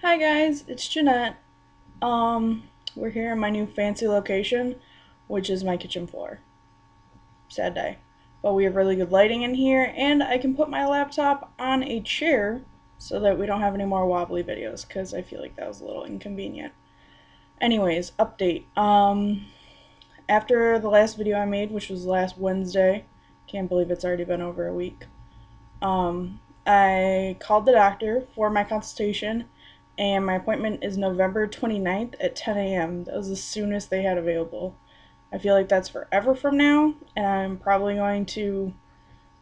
Hi guys, it's Jeanette. We're here in my new fancy location, which is my kitchen floor. Sad day. But we have really good lighting in here, and I can put my laptop on a chair so that we don't have any more wobbly videos, because I feel like that was a little inconvenient. Anyways, update. After the last video I made, which was last Wednesday, can't believe it's already been over a week. I called the doctor for my consultation, and my appointment is November 29th at 10 a.m. That was the soonest they had available. I feel like that's forever from now, and I'm probably going to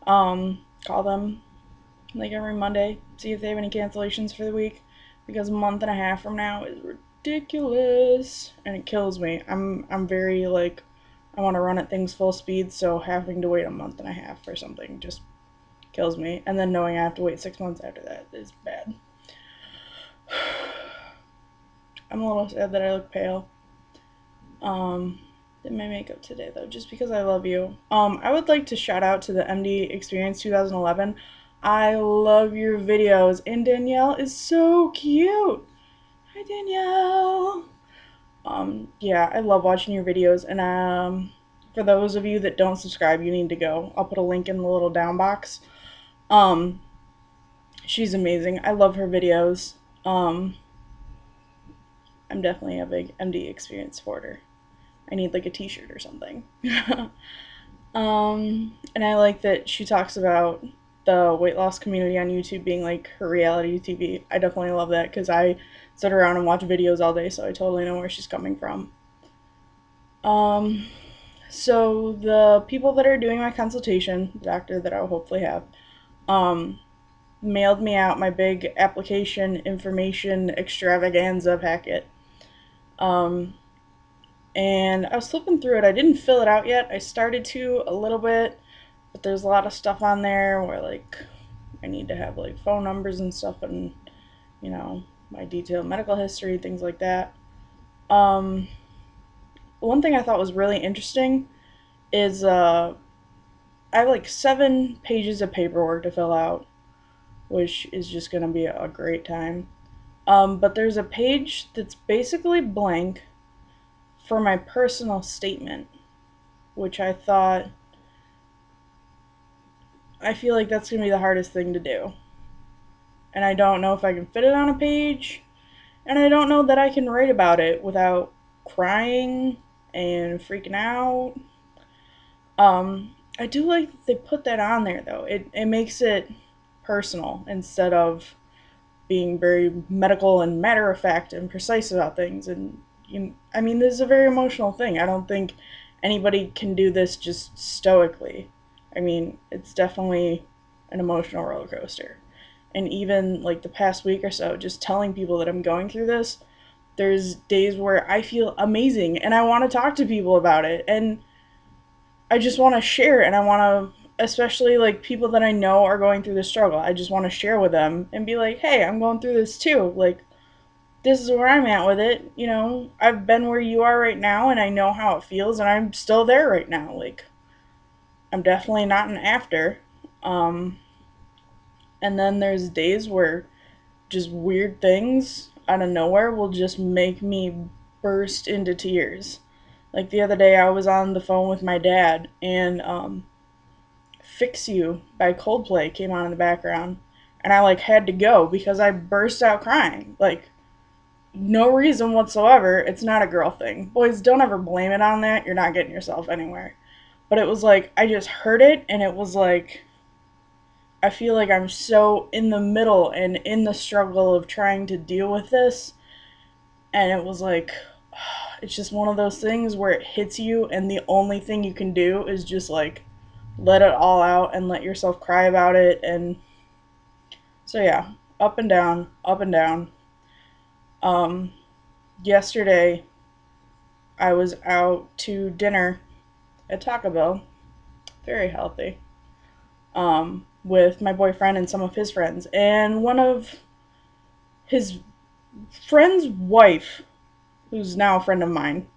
call them like every Monday, see if they have any cancellations for the week, because a month and a half from now is ridiculous, and it kills me. I'm very like, I want to run at things full speed, so having to wait a month and a half for something just kills me. And then knowing I have to wait 6 months after that is bad. I'm a little sad that I look pale. Did my makeup today though, just because I love you. I would like to shout out to the MD Experience 2011. I love your videos, and Danielle is so cute. Hi Danielle. Yeah, I love watching your videos, and for those of you that don't subscribe, you need to go. I'll put a link in the little down box. Um, she's amazing. I love her videos. Um, I'm definitely a big MD Experience supporter. I need like a t-shirt or something. And I like that she talks about the weight loss community on YouTube being like her reality TV. I definitely love that because I sit around and watch videos all day, so I totally know where she's coming from. Um, so the people that are doing my consultation, the doctor that I'll hopefully have, um, mailed me out my big application information extravaganza packet. Um, and I was flipping through it. I didn't fill it out yet. I started to a little bit, but there's a lot of stuff on there where like I need to have like phone numbers and stuff, and my detailed medical history, things like that. Um, One thing I thought was really interesting is I have like 7 pages of paperwork to fill out, which is just gonna be a great time. But there's a page that's basically blank for my personal statement, which I feel like that's going to be the hardest thing to do. And I don't know if I can fit it on a page, and I don't know that I can write about it without crying and freaking out. I do like that they put that on there though. It makes it personal instead of being very medical and matter of fact and precise about things. And I mean, this is a very emotional thing. I don't think anybody can do this just stoically. I mean, it's definitely an emotional roller coaster. And even like the past week or so, just telling people that I'm going through this, there's days where I feel amazing and I want to talk to people about it. And I just want to share, and I want to, especially like people that I know are going through this struggle, I just want to share with them and be like, hey, I'm going through this too. Like, this is where I'm at with it. I've been where you are right now, and I know how it feels, and I'm still there right now. Like, I'm definitely not an after. Um, and then there's days where just weird things out of nowhere will just make me burst into tears. Like the other day, I was on the phone with my dad, and Fix You by Coldplay came on in the background, and I like had to go because I burst out crying. Like, no reason whatsoever. It's not a girl thing. Boys, don't ever blame it on that. You're not getting yourself anywhere. But it was like I just heard it, and it was like I feel like I'm so in the middle and in the struggle of trying to deal with this, and it was like it's just one of those things where it hits you, and the only thing you can do is just like let it all out and let yourself cry about it. And so yeah, up and down, up and down. um Yesterday I was out to dinner at Taco Bell, very healthy, with my boyfriend and some of his friends, and one of his friend's wife, who's now a friend of mine,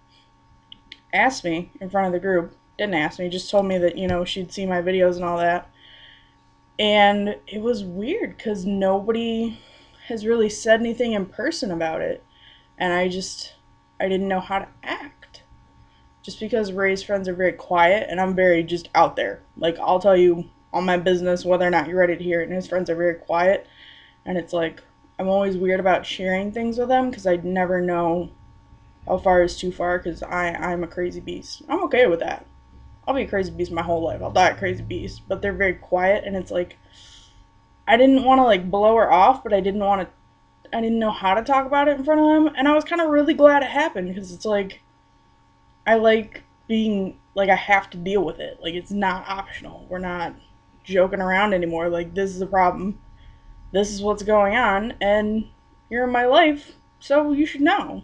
asked me in front of the group, didn't ask me, just told me that she'd see my videos and all that. And it was weird because nobody has really said anything in person about it. And I didn't know how to act. Just because Ray's friends are very quiet and I'm very just out there. Like, I'll tell you all my business whether or not you're ready to hear it, and his friends are very quiet. And it's like, I'm always weird about sharing things with them because I never know how far is too far because I'm a crazy beast. I'm okay with that. I'll be a crazy beast my whole life. I'll die a crazy beast. But they're very quiet, and it's like, I didn't want to like blow her off, but I didn't know how to talk about it in front of them. And I was kind of really glad it happened because it's like, I like being, like, I have to deal with it. Like, it's not optional. We're not joking around anymore. Like, this is a problem. This is what's going on, and you're in my life, so you should know.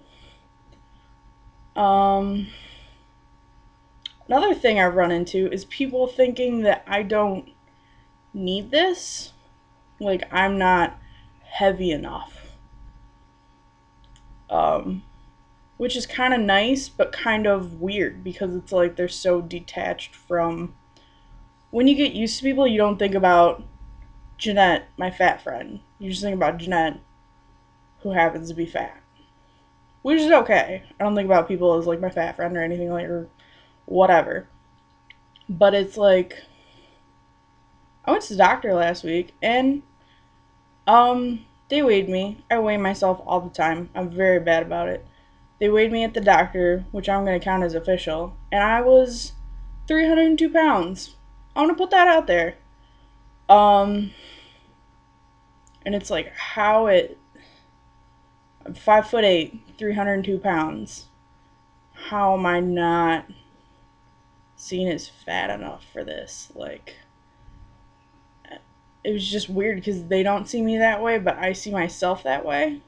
Um, Another thing I've run into is people thinking that I don't need this. Like, I'm not heavy enough. Um, which is kind of nice, but kind of weird because it's like they're so detached from. When you get used to people, you don't think about Jeanette, my fat friend. You just think about Jeanette, who happens to be fat. Which is okay. I don't think about people as like my fat friend or anything like, or whatever. But it's like, I went to the doctor last week and they weighed me. I weigh myself all the time. I'm very bad about it. They weighed me at the doctor, which I'm going to count as official, and I was 302 pounds. I want to put that out there. Um, and it's like, I'm 5'8", 302 pounds. How am I not seen as fat enough for this? Like, it was just weird because they don't see me that way, but I see myself that way.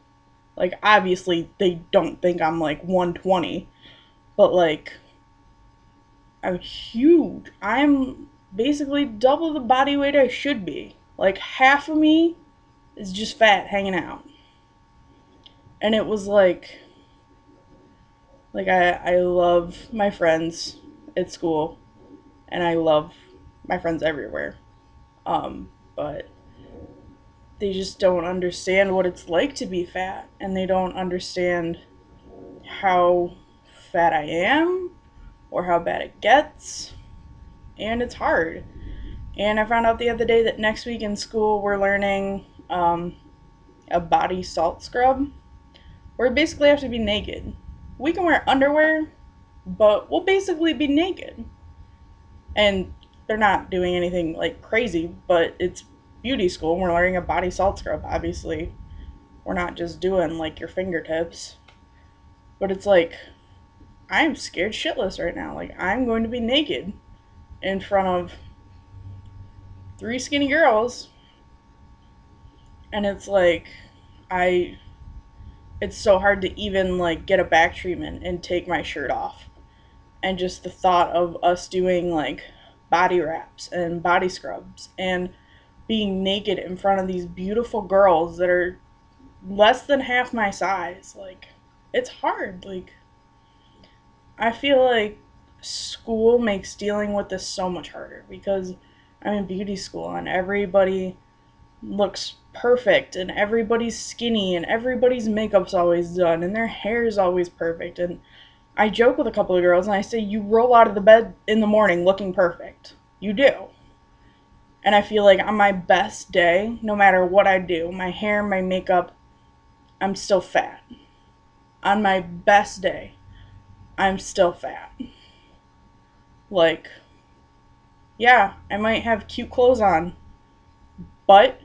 Like, obviously, they don't think I'm like 120, but like, I'm huge. I'm basically double the body weight I should be. Like, half of me is just fat hanging out. And it was like I love my friends at school, and I love my friends everywhere. But they just don't understand what it's like to be fat, and they don't understand how fat I am or how bad it gets, and it's hard. And I found out the other day that next week in school we're learning a body salt scrub where we basically have to be naked. We can wear underwear, but we'll basically be naked. And they're not doing anything like crazy, but it's beauty school and we're learning a body salt scrub. Obviously, we're not just doing like your fingertips. But it's like, I'm scared shitless right now. Like, I'm going to be naked in front of three skinny girls. And it's like, I. It's so hard to even like get a back treatment and take my shirt off. And just the thought of us doing like body wraps and body scrubs and being naked in front of these beautiful girls that are less than half my size, like, it's hard. Like, I feel like school makes dealing with this so much harder because I'm in beauty school and everybody looks perfect and everybody's skinny and everybody's makeup's always done and their hair's always perfect. And I joke with a couple of girls and I say, you roll out of the bed in the morning looking perfect. You do. And I feel like on my best day, no matter what I do, my hair, my makeup, I'm still fat. On my best day, I'm still fat. Like, yeah, I might have cute clothes on, but,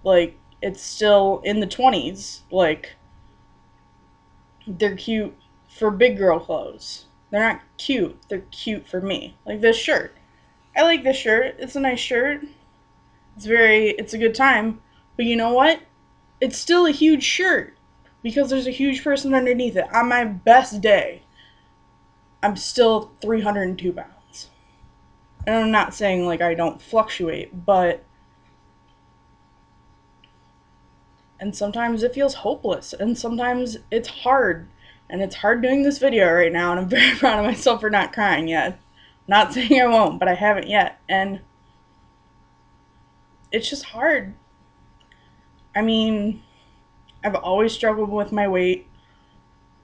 like, it's still in the 20s. Like, they're cute for big girl clothes. They're not cute. They're cute for me. Like this shirt. I like this shirt. It's a nice shirt. It's a good time. But you know what? It's still a huge shirt because there's a huge person underneath it. On my best day, I'm still 302 pounds. And I'm not saying like I don't fluctuate, but. And sometimes it feels hopeless. And sometimes it's hard. And it's hard doing this video right now. And I'm very proud of myself for not crying yet. Not saying I won't, but I haven't yet. And it's just hard. I mean, I've always struggled with my weight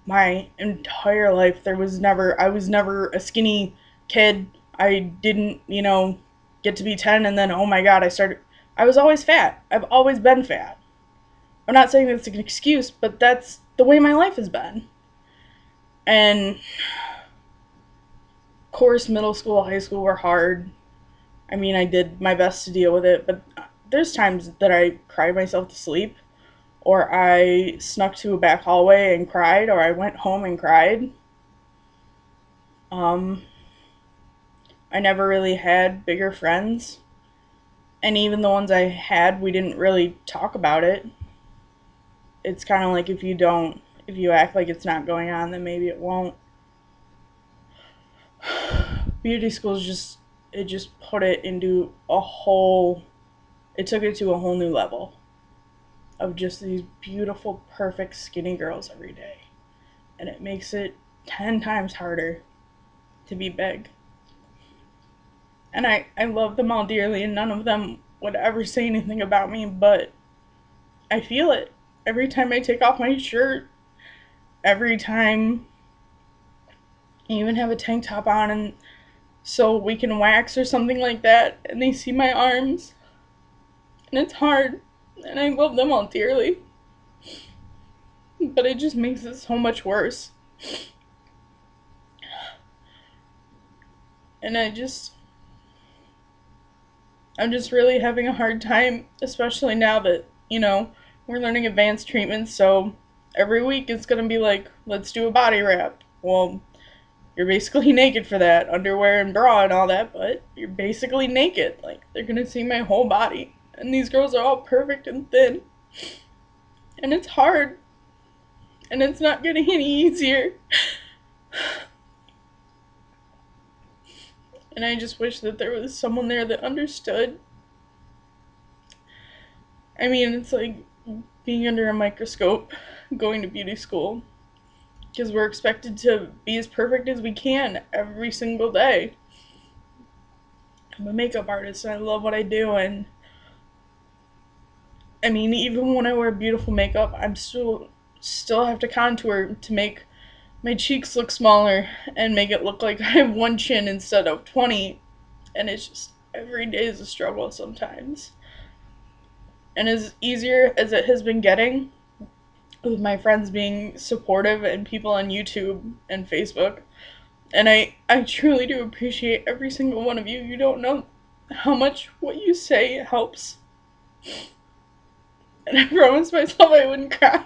my entire life. I was never a skinny kid. I didn't, get to be 10 and then, oh my God, I was always fat. I've always been fat. I'm not saying that's an excuse, but that's the way my life has been. And of course, middle school, high school were hard. I mean, I did my best to deal with it, but there's times that I cried myself to sleep, or I snuck to a back hallway and cried, or I went home and cried. Um, I never really had bigger friends, and even the ones I had, we didn't really talk about it. It's kind of like if you act like it's not going on, then maybe it won't. Beauty schools it just put it into it took it to a whole new level of just these beautiful, perfect, skinny girls every day. And it makes it 10 times harder to be big. And I love them all dearly, and none of them would ever say anything about me, but I feel it every time I take off my shirt, every time I even have a tank top on, and so we can wax or something like that, and they see my arms, and it's hard, and I love them all dearly, but it just makes it so much worse. And I'm just really having a hard time, especially now that, we're learning advanced treatments, so every week it's gonna be like, let's do a body wrap. Well, you're basically naked for that, underwear and bra and all that, but you're basically naked. Like, they're gonna see my whole body. And these girls are all perfect and thin. And it's hard. And it's not getting any easier. And I just wish that there was someone there that understood. I mean, it's like being under a microscope, going to beauty school. Because we're expected to be as perfect as we can every single day. I'm a makeup artist and I love what I do, and I mean, even when I wear beautiful makeup, I'm still have to contour to make my cheeks look smaller and make it look like I have one chin instead of 20. And it's just every day is a struggle sometimes. And as easier as it has been getting, with my friends being supportive and people on YouTube and Facebook, and I truly do appreciate every single one of you. You don't know how much what you say helps. And I promised myself I wouldn't cry.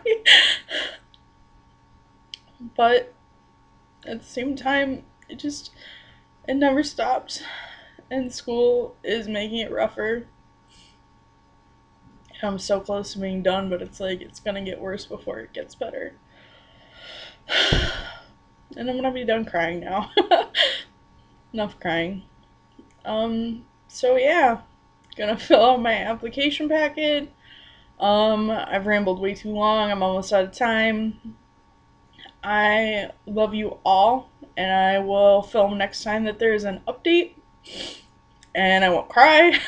But at the same time, it never stopped. And school is making it rougher. I'm so close to being done, but it's like it's gonna get worse before it gets better. And I'm gonna be done crying now. Enough crying. So yeah, gonna fill out my application packet. I've rambled way too long. I'm almost out of time. I love you all, and I will film next time that there is an update, and I won't cry.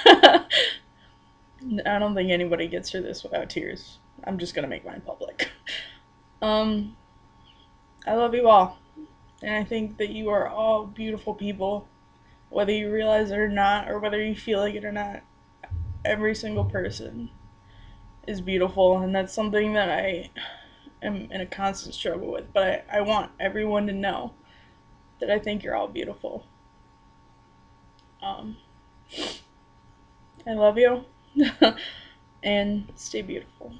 I don't think anybody gets through this without tears. I'm just gonna make mine public. Um, I love you all, and I think that you are all beautiful people, whether you realize it or not, or whether you feel like it or not. Every single person is beautiful, and that's something that I am in a constant struggle with. But I want everyone to know that I think you're all beautiful. Um, I love you, and stay beautiful.